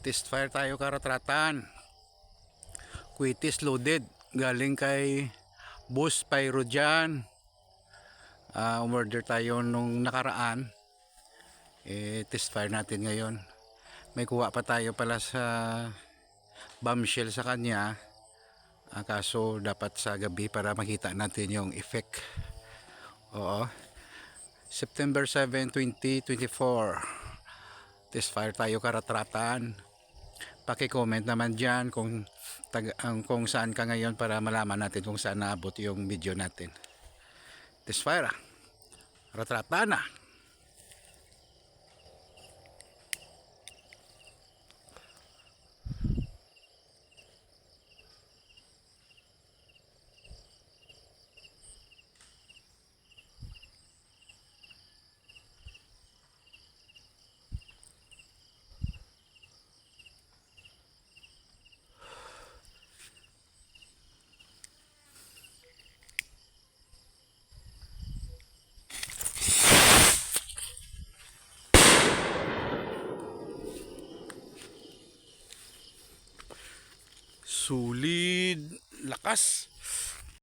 Test fire tayo karatratan. Quitis loaded. Galing kay Boss Pyro dyan. Umorder tayo nung nakaraan. Test fire natin ngayon. May kuha pa tayo pala sa bombshell sa kanya. Kaso dapat sa gabi para makita natin yung effect. Oo. September 7, 2024. Test fire tayo karatratan. Paki-comment naman dyan kung saan ka ngayon para malaman natin kung saan naabot yung video natin. Test fire. Karatratan na. Sulit, lakas.